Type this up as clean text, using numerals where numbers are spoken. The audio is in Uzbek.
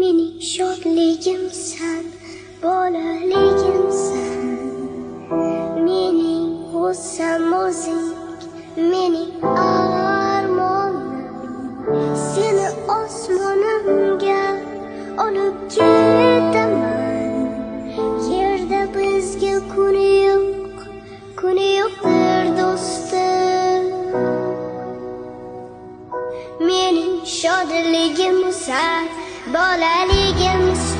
Mening shodligimsan, bolaligimsan. Mening g'ussam o'zing, mening armonim. Seni osmonimga olib ketaman. Yerda bizga kuni yo'qdir do'stim. Mening shodligimsan, bolaligimsan.